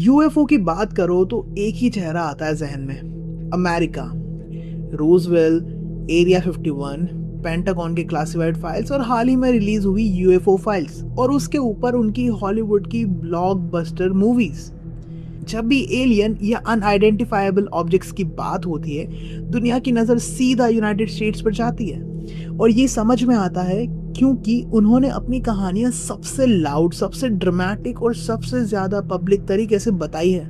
UFO की बात करो तो एक ही चेहरा आता है जहन में, अमेरिका। रोजवेल, एरिया 51, पेंटागन के क्लासिफाइड फाइल्स और हाल ही में रिलीज हुई यूएफओ फाइल्स, और उसके ऊपर उनकी हॉलीवुड की ब्लॉकबस्टर मूवीज। जब भी एलियन या अनआइडेंटिफाइबल ऑब्जेक्ट्स की बात होती है, दुनिया की नज़र सीधा यूनाइटेड स्टेट्स पर जाती है। और ये समझ में आता है क्योंकि उन्होंने अपनी कहानियां सबसे लाउड, सबसे ड्रामेटिक और सबसे ज़्यादा पब्लिक तरीके से बताई है।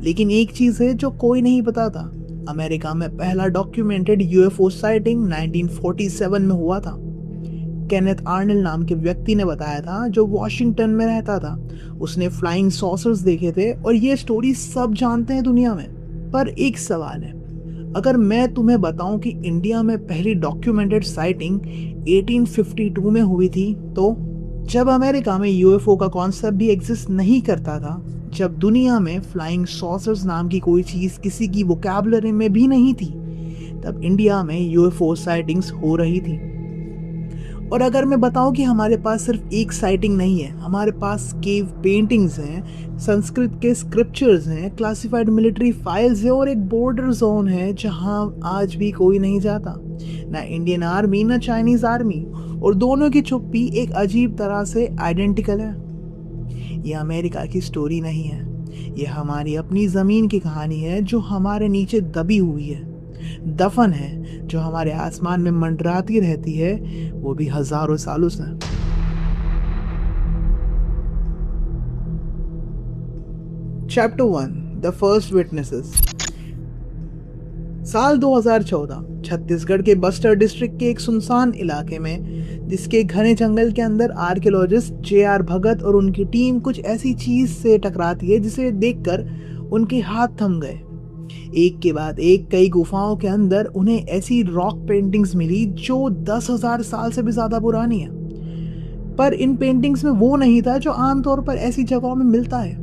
लेकिन एक चीज़ है जो कोई नहीं बताता, अमेरिका में पहला डॉक्यूमेंटेड यूएफओ साइटिंग 1947 में हुआ था। केनेथ आर्नल्ड नाम के व्यक्ति ने बताया था, जो वॉशिंगटन में रहता था। उसने फ्लाइंग सॉसर्स देखे थे और ये स्टोरी सब जानते हैं दुनिया में। पर एक सवाल है, अगर मैं तुम्हें बताऊं कि इंडिया में पहली डॉक्यूमेंटेड साइटिंग 1852 में हुई थी, तो जब अमेरिका में यूएफओ का कॉन्सेप्ट भी एग्जिस्ट नहीं करता था, जब दुनिया में फ्लाइंग सॉसर्स नाम की कोई चीज़ किसी की वोकैबुलरी में भी नहीं थी, तब इंडिया में यूएफओ साइटिंग्स हो रही थी। और अगर मैं बताऊं कि हमारे पास सिर्फ एक साइटिंग नहीं है, हमारे पास केव पेंटिंग्स हैं, संस्कृत के स्क्रिप्चर्स हैं, क्लासिफाइड मिलिट्री फाइल्स है और एक बॉर्डर जोन है जहां आज भी कोई नहीं जाता, ना इंडियन आर्मी ना चाइनीज आर्मी, और दोनों की चुप्पी एक अजीब तरह से आइडेंटिकल है। ये अमेरिका की स्टोरी नहीं है, ये हमारी अपनी ज़मीन की कहानी है जो हमारे नीचे दबी हुई है, दफन है, जो हमारे आसमान में मंडराती रहती है, वो भी हजारों सालों से। Chapter 1, the first witnesses. साल 2014, छत्तीसगढ़ के बस्तर डिस्ट्रिक्ट के एक सुनसान इलाके में, जिसके घने जंगल के अंदर आर्कियोलॉजिस्ट जे.आर. भगत और उनकी टीम कुछ ऐसी चीज से टकराती है जिसे देखकर उनके हाथ थम गए। एक के बाद एक कई गुफाओं के अंदर उन्हें ऐसी रॉक पेंटिंग्स मिली जो 10,000 साल से भी ज्यादा पुरानी है। पर इन पेंटिंग्स में वो नहीं था जो आमतौर पर ऐसी जगहों में मिलता है।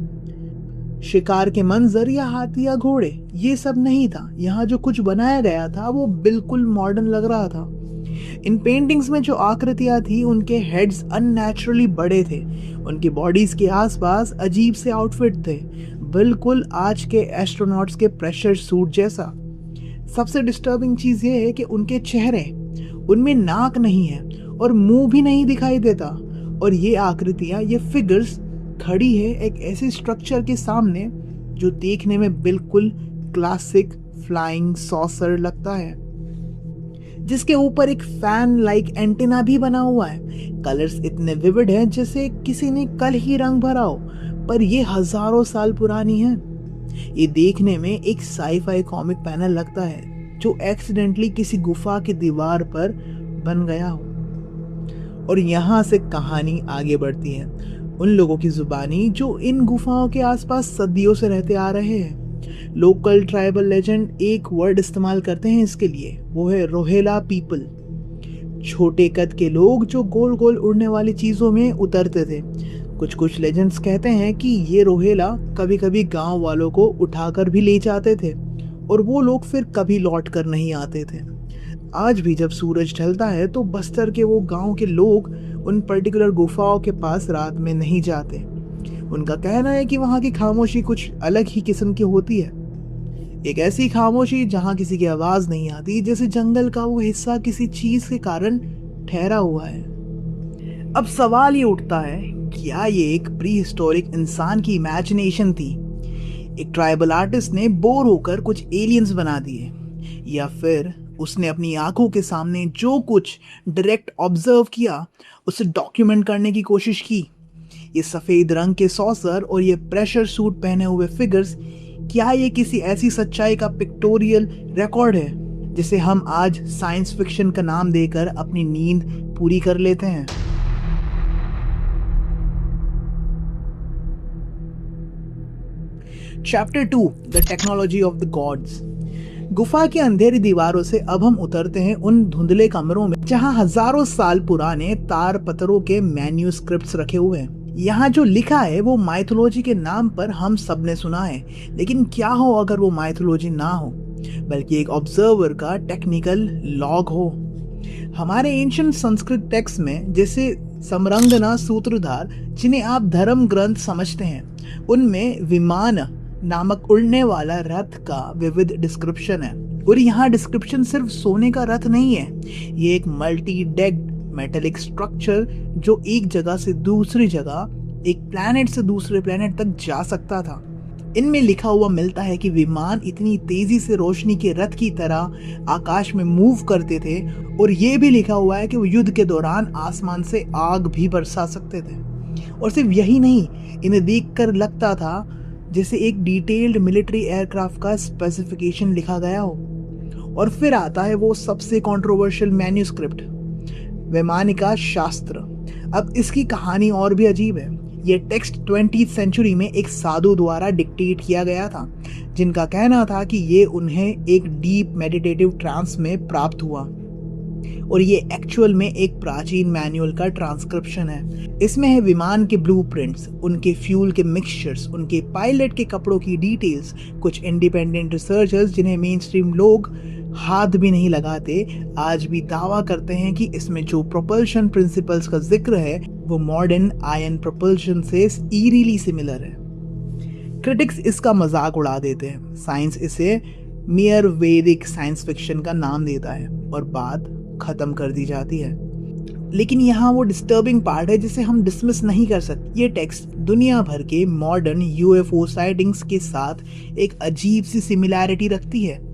शिकार के मंजर या हाथी या घोड़े, ये सब नहीं था। यहाँ जो कुछ बनाया गया था वो बिल्कुल मॉडर्न लग रहा था। इन पेंटिंग्स में जो आकृतियां थी, उनके हेड्स अननेचुरली बड़े थे, उनकी बॉडीज के आसपास अजीब से आउटफिट थे, बिल्कुल आज के एस्ट्रोनॉट्स के प्रेशर सूट जैसा। सबसे डिस्टर्बिंग चीज ये है कि उनके चेहरे, उनमें नाक नहीं है और मुंह भी नहीं दिखाई देता, और ये आकृतियां, ये फिगर्स खड़ी है एक ऐसे स्ट्रक्चर के सामने जो देखने में बिल्कुल क्लासिक फ्लाइंग सॉसर लगता है, जिसके ऊपर एक फैन लाइक एंटीना भी बना हुआ है। कलर्स इतने विविड हैं जैसे किसी ने कल ही रंग भरा हो, पर ये हजारों साल पुरानी है। ये देखने में एक साई-फाई कॉमिक पैनल लगता है जो एक्सीडेंटली किसी गुफा की दीवार पर बन गया हो। और यहाँ से कहानी आगे बढ़ती है उन लोगों की जुबानी जो इन गुफाओं के आसपास सदियों से रहते आ रहे हैं। लोकल ट्राइबल लेजेंड एक वर्ड इस्तेमाल करते हैं इसके लिए, वो है रोहेला पीपल। छोटे कद के लोग जो गोल गोल उड़ने वाली चीजों में उतरते थे। कुछ लेजेंड्स कहते हैं कि ये रोहेला कभी कभी गांव वालों को उठाकर भी ले जाते थे और वो लोग फिर कभी लौट कर नहीं आते थे। आज भी जब सूरज ढलता है तो बस्तर के वो गांव के लोग उन पर्टिकुलर गुफाओं के पास रात में नहीं जाते। उनका कहना है कि वहां की खामोशी कुछ अलग ही किस्म की होती है, एक ऐसी खामोशी जहां किसी की आवाज नहीं आती, जैसे जंगल का वो हिस्सा किसी चीज के कारण ठहरा हुआ है। अब सवाल ये उठता है, क्या ये एक प्री हिस्टोरिक इंसान की इमेजिनेशन थी? एक ट्राइबल आर्टिस्ट ने बोर होकर कुछ एलियंस बना दिए, या फिर उसने अपनी आंखों के सामने जो कुछ डायरेक्ट ऑब्जर्व किया उसे डॉक्यूमेंट करने की कोशिश की? ये सफेद रंग के सॉसर और ये प्रेशर सूट पहने हुए फिगर्स, क्या ये किसी ऐसी सच्चाई का पिक्टोरियल रिकॉर्ड है जिसे हम आज साइंस फिक्शन का नाम देकर अपनी नींद पूरी कर लेते हैं? Chapter 2, the technology of the gods. गुफा की अंधेरी दीवारों से अब हम उतरते हैं उन धुंधले कमरों में जहां हजारों साल पुराने तार पत्थरों के मैन्यूस्क्रिप्ट्स रखे हुए हैं। यहाँ जो लिखा है वो माइथोलॉजी के नाम पर हम सब ने सुना है, लेकिन क्या हो अगर वो माइथोलॉजी ना हो, बल्कि एक ऑब्जर्वर का टेक्निकल लॉग हो। हमारे एंशिएंट संस्कृत टेक्स्ट में, जैसे समरंगना सूत्रधार, जिन्हें आप धर्म ग्रंथ समझते हैं, उनमें विमान नामक उड़ने वाला रथ का विविध डिस्क्रिप्शन है। और यहाँ डिस्क्रिप्शन सिर्फ सोने का रथ नहीं है, ये एक मल्टी डेक्ड मेटेलिक स्ट्रक्चर जो एक जगह से दूसरी जगह, एक प्लैनेट से दूसरे प्लैनेट तक जा सकता था। इनमें लिखा हुआ मिलता है कि विमान इतनी तेजी से रोशनी के रथ की तरह आकाश में मूव करते थे, और ये भी लिखा हुआ है कि वो युद्ध के दौरान आसमान से आग भी बरसा सकते थे। और सिर्फ यही नहीं, इन्हें देखकर लगता था जैसे एक डिटेल्ड मिलिट्री एयरक्राफ्ट का स्पेसिफिकेशन लिखा गया हो। और फिर आता है वो सबसे कंट्रोवर्शियल मैन्युस्क्रिप्ट, वैमानिका शास्त्र। अब इसकी कहानी और भी अजीब है। ये टेक्स्ट 20वीं सेंचुरी में एक साधु द्वारा डिक्टेट किया गया था, जिनका कहना था कि ये उन्हें एक डीप मेडिटेटिव ट्रांस में प्राप्त हुआ, और ये एक्चुअल में एक प्राचीन मैनुअल का ट्रांसक्रिप्शन है। इसमें है विमान के ब्लूप्रिंट्स, उनके फ्यूल के मिक्सचर्स, उनके पायलट के कपड़ों की डिटेल्स। कुछ इंडिपेंडेंट रिसर्चर्स, जिन्हें मेन स्ट्रीम लोग हाथ भी नहीं लगाते, आज भी दावा करते हैं कि इसमें जो प्रोपल्शन प्रिंसिपल्स का जिक्र है वो मॉडर्न आयन प्रोपल्शन से ईरिली सिमिलर है। क्रिटिक्स इसका मजाक उड़ा देते हैं, साइंस इसे मियर वैदिक साइंस फिक्शन का नाम देता है, और बात खत्म कर दी जाती है। लेकिन यहाँ वो डिस्टर्बिंग पार्ट है जिसे हम डिसमिस नहीं कर सकते। ये टेक्स्ट दुनिया भर के मॉडर्न यूएफओ साइटिंग्स के साथ एक अजीब सी सिमिलैरिटी रखती है।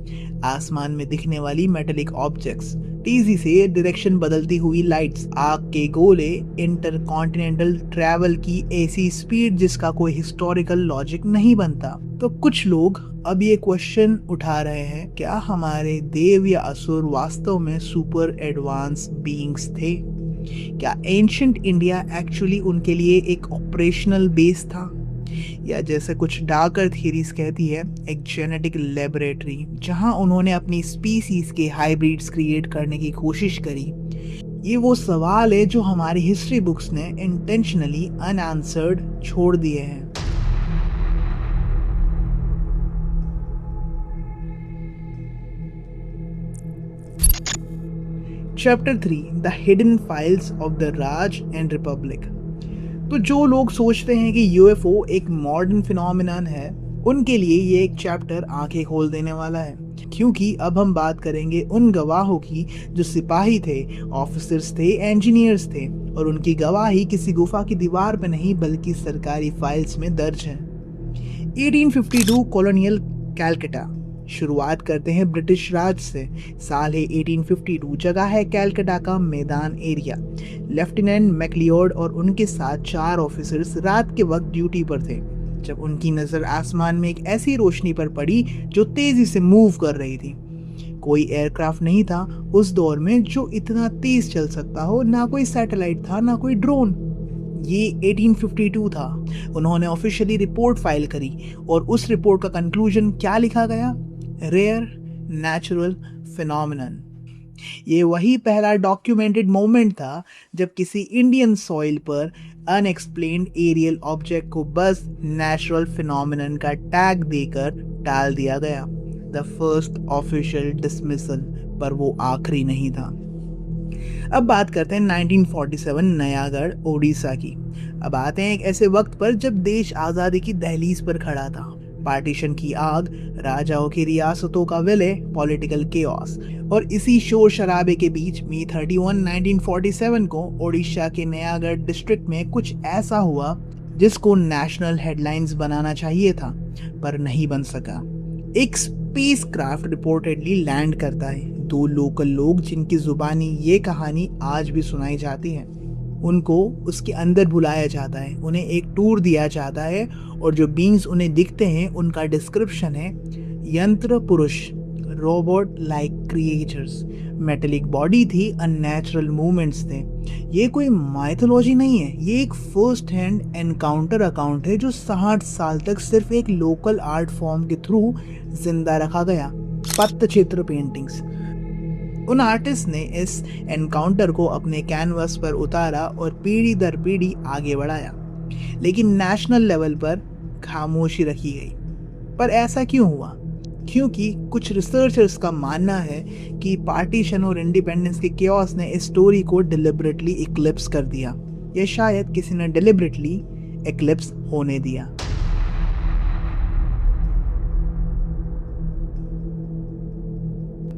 आसमान में दिखने वाली मेटेलिक ऑब्जेक्ट्स, तेजी से डायरेक्शन बदलती हुई लाइट्स, आग के गोले, इंटरकॉन्टिनेंटल ट्रैवल की ऐसी स्पीड जिसका कोई हिस्टोरिकल लॉजिक नहीं बनता। तो कुछ लोग अब ये क्वेश्चन उठा रहे हैं, क्या हमारे देव या असुर वास्तव में सुपर एडवांस बीइंग्स थे? क्या एंशिएंट इंडिया एक्चुअली उनके लिए एक ऑपरेशनल बेस था, या जैसे कुछ डार्कर थियरीज कहती है, एक जेनेटिक लेबोरेटरी जहां उन्होंने अपनी स्पीसीज के हाइब्रिड्स क्रिएट करने की कोशिश करी? ये वो सवाल है जो हमारी हिस्ट्री बुक्स ने इंटेंशनली अनआंसर्ड छोड़ दिए हैं। Chapter 3, the hidden files of the Raj and Republic. तो जो लोग सोचते हैं कि यूएफओ एक मॉडर्न फिनोमिनन है, उनके लिए ये एक चैप्टर आंखें खोल देने वाला है, क्योंकि अब हम बात करेंगे उन गवाहों की जो सिपाही थे, ऑफिसर्स थे, इंजीनियर्स थे, और उनकी गवाही किसी गुफा की दीवार पर नहीं बल्कि सरकारी फाइल्स में दर्ज है। 1852 कॉलोनियल कैलकटा। शुरुआत करते हैं ब्रिटिश राज से। साल है 1852, जगह है कैलकटा का मैदान एरिया। लेफ्टिनेंट मैक्लियोड और उनके साथ 4 ऑफिसर्स रात के वक्त ड्यूटी पर थे जब उनकी नज़र आसमान में एक ऐसी रोशनी पर पड़ी जो तेजी से मूव कर रही थी। कोई एयरक्राफ्ट नहीं था उस दौर में जो इतना तेज चल सकता हो, ना कोई सैटेलाइट था, ना कोई ड्रोन। ये 1852 था। उन्होंने ऑफिशियली रिपोर्ट फाइल करी, और उस रिपोर्ट का कंक्लूजन क्या लिखा गया? Rare natural phenomenon. ये वही पहला डॉक्यूमेंटेड मोमेंट था जब किसी इंडियन सॉइल पर अनएक्सप्लेन्ड एरियल ऑब्जेक्ट को बस नेचुरल फिनोमिनन का टैग देकर टाल दिया गया। द फर्स्ट ऑफिशियल डिसमिसल, पर वो आखिरी नहीं था। अब बात करते हैं 1947 नयागढ़ ओडिशा की। अब आते हैं एक ऐसे वक्त पर जब देश आज़ादी की दहलीज पर खड़ा था। पार्टीशन की आग, राजाओं की रियासतों का विलय, पॉलिटिकल केओस, और इसी शोर शराबे के बीच मई 31, 1947 को ओडिशा के नयागढ़ डिस्ट्रिक्ट में कुछ ऐसा हुआ जिसको नेशनल हेडलाइंस बनाना चाहिए था, पर नहीं बन सका। एक स्पेस क्राफ्ट रिपोर्टेडली लैंड करता है। 2 लोकल लोग जिनकी जुबानी ये कहानी आज भी सुनाई जाती है, उनको उसके अंदर बुलाया जाता है, उन्हें एक टूर दिया जाता है, और जो बींग्स उन्हें दिखते हैं उनका डिस्क्रिप्शन है यंत्र पुरुष, robot like creatures, metallic body थी, अननेचुरल मूवमेंट्स थे। ये कोई माइथोलॉजी नहीं है, ये एक फर्स्ट हैंड एनकाउंटर अकाउंट है जो 60 साल तक सिर्फ एक लोकल आर्ट फॉर्म के थ्रू जिंदा रखा गया। पट्टचित्र पेंटिंग्स। उन आर्टिस्ट ने इस एनकाउंटर को अपने कैनवस पर उतारा और पीढ़ी दर पीढ़ी आगे बढ़ाया, लेकिन नेशनल लेवल पर खामोशी रखी गई। पर ऐसा क्यों हुआ? क्योंकि कुछ रिसर्चर्स का मानना है कि पार्टीशन और इंडिपेंडेंस के केओस ने इस स्टोरी को डिलिबरेटली इक्लिप्स कर दिया, या शायद किसी ने डिलिबरेटली इक्लिप्स होने दिया।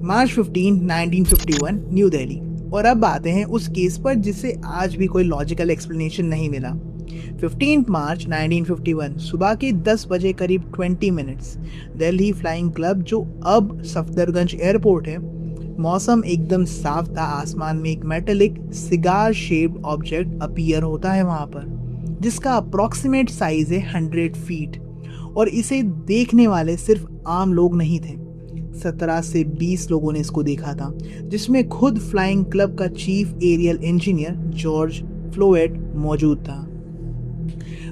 मार्च 15, 1951, न्यू दिल्ली। और अब आते हैं उस केस पर जिसे आज भी कोई लॉजिकल एक्सप्लेनेशन नहीं मिला। 15 मार्च 1951 सुबह के 10 बजे करीब 20 मिनट्स, दिल्ली फ्लाइंग क्लब जो अब सफदरगंज एयरपोर्ट है। मौसम एकदम साफ था, आसमान में एक metallic cigar shaped object appear होता है वहां पर, जिसका अप्रोक्सीमेट साइज है 100 फीट। और इसे देखने वाले सिर्फ आम लोग नहीं थे, 17 से 20 लोगों ने इसको देखा था, जिसमें खुद फ्लाइंग क्लब का चीफ एरियल इंजीनियर जॉर्ज फ्लोएट मौजूद था।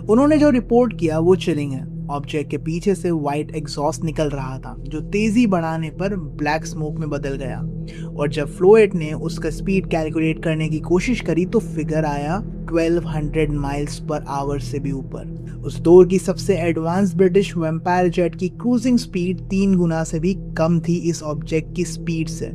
उन्होंने जो रिपोर्ट किया वो चिलिंग है। ऑब्जेक्ट के पीछे से व्हाइट एग्जॉस्ट निकल रहा था, जो तेजी बढ़ाने पर ब्लैक स्मोक में बदल गया। और जब फ्लोएट ने उसका स्पीड कैलकुलेट करने की कोशिश करी तो फिगर आया 1200 माइल्स पर आवर से भी ऊपर। उस दौर की सबसे एडवांस ब्रिटिश वेम्पायर जेट की क्रूजिंग स्पीड 3 गुना से भी कम थी इस ऑब्जेक्ट की स्पीड से।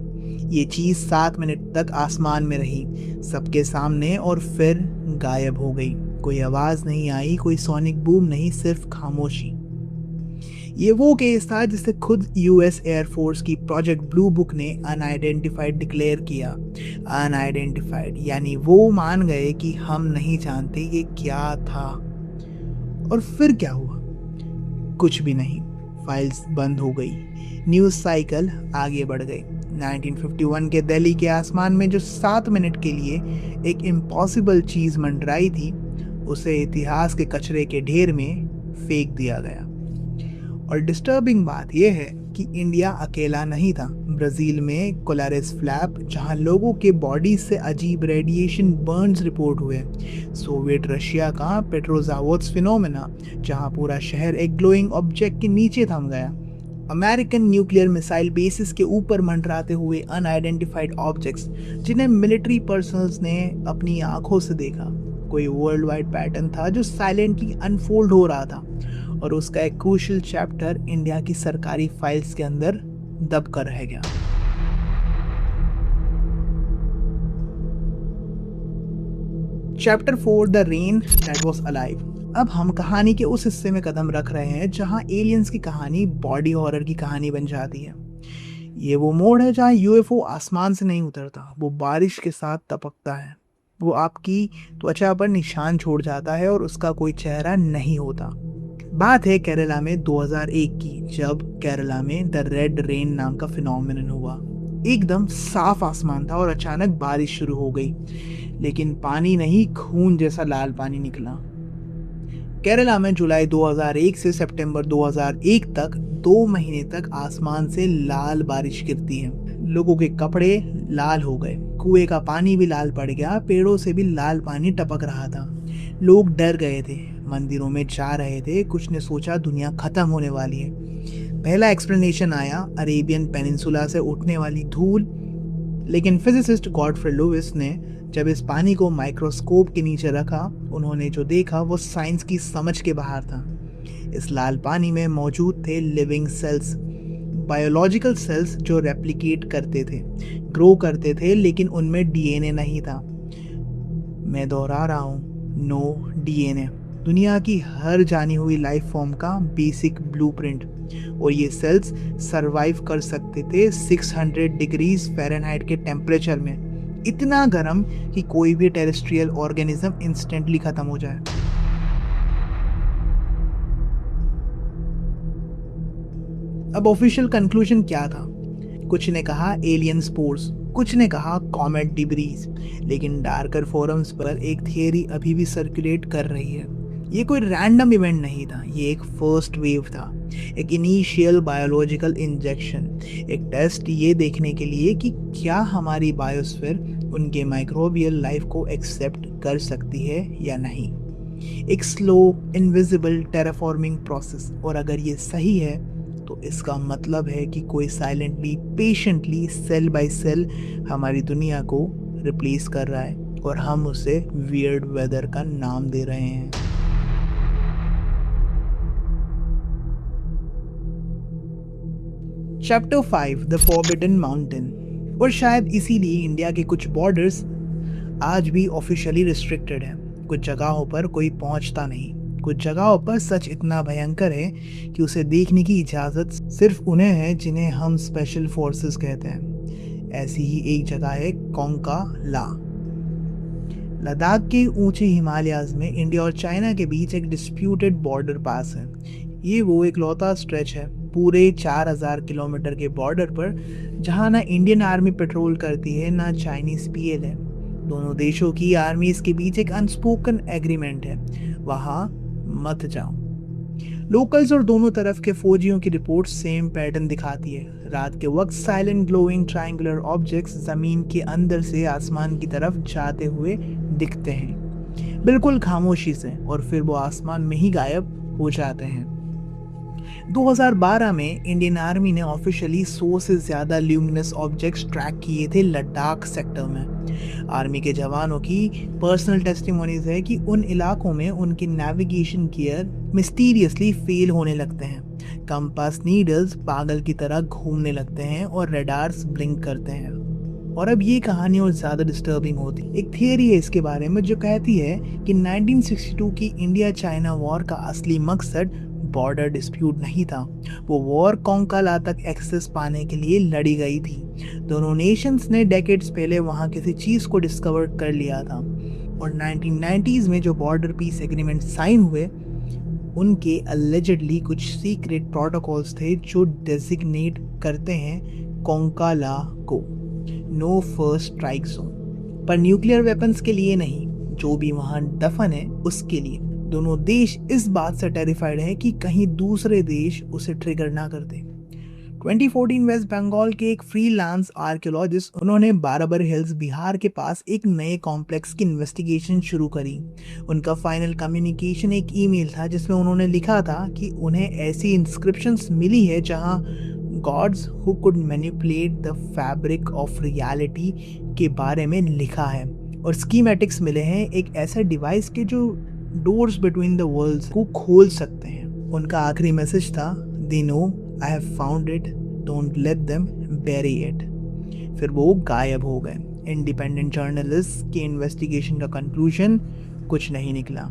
ये चीज 7 मिनट तक आसमान में रही, सबके सामने, और फिर गायब हो गई। कोई आवाज नहीं आई, कोई सोनिक बूम नहीं, सिर्फ खामोशी। ये वो केस था जिसे खुद यूएस एयरफोर्स की प्रोजेक्ट ब्लू बुक ने अनआइडेंटिफाइड डिक्लेयर किया। अनआइडेंटिफाइड यानी वो मान गए कि हम नहीं जानते ये क्या था। और फिर क्या हुआ? कुछ भी नहीं। फाइल्स बंद हो गई, न्यूज साइकिल आगे बढ़ गई। 1951 के दिल्ली के आसमान में जो 7 मिनट के लिए एक इम्पॉसिबल चीज मंडराई थी, उसे इतिहास के कचरे के ढेर में फेंक दिया गया। और डिस्टर्बिंग बात यह है कि इंडिया अकेला नहीं था। ब्राजील में कोलारिस फ्लैप, जहां लोगों के बॉडी से अजीब रेडिएशन बर्न्स रिपोर्ट हुए। सोवियत रशिया का पेट्रोजावोत्स फिनोमेना, जहां पूरा शहर एक ग्लोइंग ऑब्जेक्ट के नीचे थम गया। अमेरिकन न्यूक्लियर मिसाइल बेसिस के ऊपर मंडराते हुए अनआइडेंटिफाइड ऑब्जेक्ट्स, जिन्हें मिलिट्री पर्सनल्स ने अपनी आंखों से देखा। कोई वर्ल्ड वाइड पैटर्न था जो साइलेंटली अनफोल्ड हो रहा था, और उसका एक क्रूशियल चैप्टर इंडिया की सरकारी फाइल्स के अंदर दब कर रह गया। Chapter 4, the rain that was alive. अब हम कहानी के उस हिस्से में कदम रख रहे हैं जहां एलियंस की कहानी बॉडी हॉरर की कहानी बन जाती है। ये वो मोड़ है जहां यूएफओ आसमान से नहीं उतरता, वो बारिश के साथ टपकता है। वो आपकी त्वचा पर निशान छोड़ जाता है और उसका कोई चेहरा नहीं होता। बात है केरला में 2001 की, जब केरला में द रेड रेन नाम का फिनोमेनन हुआ। एकदम साफ आसमान था और अचानक बारिश शुरू हो गई, लेकिन पानी नहीं, खून जैसा लाल पानी निकला। केरला में जुलाई 2001 से सितंबर 2001 तक 2 महीने तक आसमान से लाल बारिश गिरती है। लोगों के कपड़े लाल हो गए, कुएं का पानी भी लाल पड़ गया, पेड़ों से भी लाल पानी टपक रहा था। लोग डर गए थे, मंदिरों में जा रहे थे, कुछ ने सोचा दुनिया खत्म होने वाली है। पहला एक्सप्लेनेशन आया अरेबियन पेनिनसुला से उठने वाली धूल, लेकिन फिजिसिस्ट गॉडफ्रे लुईस ने जब इस पानी को माइक्रोस्कोप के नीचे रखा, उन्होंने जो देखा वो साइंस की समझ के बाहर था। इस लाल पानी में मौजूद थे लिविंग सेल्स, बायोलॉजिकल सेल्स जो रेप्लिकेट करते थे, ग्रो करते थे, लेकिन उनमें डीएनए नहीं था। मैं दोहरा रहा हूँ, नो डीएनए। दुनिया की हर जानी हुई लाइफ फॉर्म का बेसिक ब्लूप्रिंट। और ये सेल्स सरवाइव कर सकते थे 600 डिग्रीज फ़ारेनहाइट के टेम्परेचर में, इतना गर्म कि कोई भी टेरेस्ट्रियल ऑर्गेनिज्म इंस्टेंटली खत्म हो जाए। अब ऑफिशियल कंक्लूजन क्या था? कुछ ने कहा एलियन स्पोर्स, कुछ ने कहा कॉमेट डिब्रीज, लेकिन डार्कर फोरम्स पर एक थियरी अभी भी सर्कुलेट कर रही है। ये कोई रैंडम इवेंट नहीं था, ये एक फर्स्ट वेव था, एक इनिशियल बायोलॉजिकल इंजेक्शन, एक टेस्ट ये देखने के लिए कि क्या हमारी बायोस्फीयर उनके माइक्रोबियल लाइफ को एक्सेप्ट कर सकती है या नहीं। एक स्लो इनविजिबल टेराफॉर्मिंग प्रोसेस, और अगर ये सही है तो इसका मतलब है कि कोई silently, patiently, cell by cell हमारी दुनिया को रिप्लेस कर रहा है, और हम उसे वियर्ड वेदर का नाम दे रहे हैं। Chapter 5, the forbidden mountain. और शायद इसीलिए इंडिया के कुछ बॉर्डर्स आज भी ऑफिशियली रिस्ट्रिक्टेड हैं। कुछ जगहों पर कोई पहुंचता नहीं, कुछ जगहों पर सच इतना भयंकर है कि उसे देखने की इजाज़त सिर्फ उन्हें है जिन्हें हम स्पेशल फोर्सेस कहते हैं। ऐसी ही एक जगह है कोंका ला। लद्दाख के ऊंचे हिमालयाज में इंडिया और चाइना के बीच एक डिस्प्यूटेड बॉर्डर पास है। ये वो इकलौता स्ट्रेच है पूरे 4000 किलोमीटर के बॉर्डर पर जहां ना इंडियन आर्मी पेट्रोल करती है ना चाइनीज पीएल है। दोनों देशों की आर्मीज के बीच एक अनस्पोकन एग्रीमेंट है, वहां मत जाओ। लोकल्स और दोनों तरफ के फौजियों की रिपोर्ट सेम पैटर्न दिखाती है। रात के वक्त साइलेंट ग्लोइंग ट्रायंगुलर ऑब्जेक्ट्स जमीन के अंदर से आसमान की तरफ जाते हुए दिखते हैं, बिल्कुल खामोशी से, और फिर वो आसमान में ही गायब हो जाते हैं। 2012 में इंडियन आर्मी ने ऑफिशियली 100 से ज्यादा ल्यूमिनस ऑब्जेक्ट्स ट्रैक किए थे लद्दाख सेक्टर में। आर्मी के जवानों की पर्सनल टेस्टिमोनीज है कि उन इलाकों में उनके नेविगेशन गियर मिस्टीरियसली फेल होने लगते हैं, कंपास नीडल्स पागल की तरह घूमने लगते हैं और रेडार्स ब्लिंक करते हैं। और अब ये कहानी और ज़्यादा डिस्टर्बिंग होती है। एक थियरी है इसके बारे में जो कहती है कि 1962 की इंडिया चाइना वॉर का असली मकसद बॉर्डर डिस्प्यूट नहीं था। वो वॉर कोंका ला तक एक्सेस पाने के लिए लड़ी गई थी। दोनों नेशंस ने डेकेड्स पहले वहाँ किसी चीज़ को डिस्कवर कर लिया था, और 1990s में जो बॉर्डर पीस एग्रीमेंट साइन हुए उनके अलेजिडली कुछ सीक्रेट प्रोटोकॉल्स थे जो डेजिग्नेट करते हैं कोंका ला को नो फर्स्ट स्ट्राइक जोन, पर न्यूक्लियर वेपन्स के लिए नहीं, जो भी वहां दफन है उसके लिए। दोनों देश इस बात से टेरिफाइड है कि कहीं दूसरे देश उसे ट्रिगर ना कर दे। 2014 वेस्ट बंगाल के एक फ्रीलांस आर्कियोलॉजिस्ट उन्होंने बाराबर हिल्स बिहार के पास एक नए कॉम्प्लेक्स की इन्वेस्टिगेशन शुरू करी। उनका फाइनल कम्युनिकेशन एक ईमेल था जिसमें उन्होंने लिखा था कि उन्हें ऐसी इंस्क्रिप्शंस मिली है जहां gods who could manipulate the fabric of reality के बारे में लिखा है, और स्कीमेटिक्स मिले हैं एक ऐसा डिवाइस के जो डोर्स बिटवीन द वर्ल्ड्स को खोल सकते हैं। उनका आखिरी मैसेज था, they know I have found it, don't let them bury it. फिर वो गायब हो गए। इंडिपेंडेंट जर्नलिस्ट के इन्वेस्टिगेशन का कंक्लूजन कुछ नहीं निकला।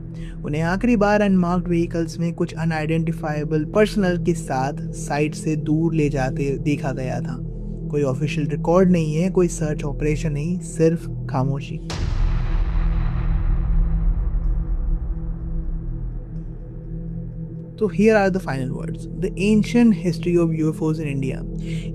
उन्हें आखिरी बार अनमार्क्ड व्हीकल्स में कुछ अनआइडेंटिफाइबल पर्सनल के साथ साइट से दूर ले जाते देखा गया था। कोई ऑफिशियल रिकॉर्ड नहीं है, कोई सर्च ऑपरेशन नहीं, सिर्फ खामोशी। तो here are the final words, the ancient history of UFOs in India.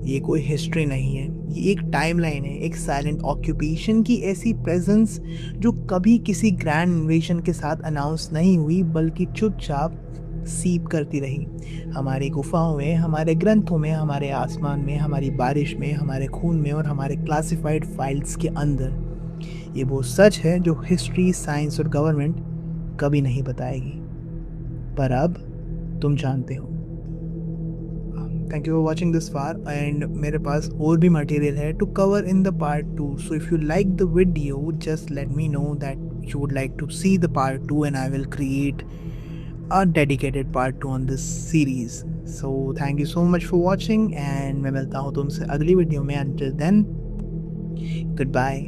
ये कोई हिस्ट्री नहीं है, ये एक टाइमलाइन है, एक साइलेंट ऑक्यूपेशन की ऐसी प्रेजेंस जो कभी किसी ग्रैंड इन्वेजन के साथ अनाउंस नहीं हुई बल्कि चुपचाप सीप करती रही। हमारी गुफाओं में, हमारे ग्रंथों में, हमारे आसमान में, हमारी बारिश में, हमारे खून में और हमारे क्लासिफाइड फाइल्स के अंदर। ये वो सच है जो हिस्ट्री, साइंस और गवर्नमेंट कभी नहीं बताएगी, पर अब तुम जानते हो। Thank you for watching this far, and मेरे पास और भी मटेरियल है to cover in the part 2। So if you like the video just let me know that you would like to see the part 2 and I will create a dedicated part 2 on this series. So thank you so much for watching, and मैं मिलता हूँ तुमसे अगली video में। Until then, goodbye.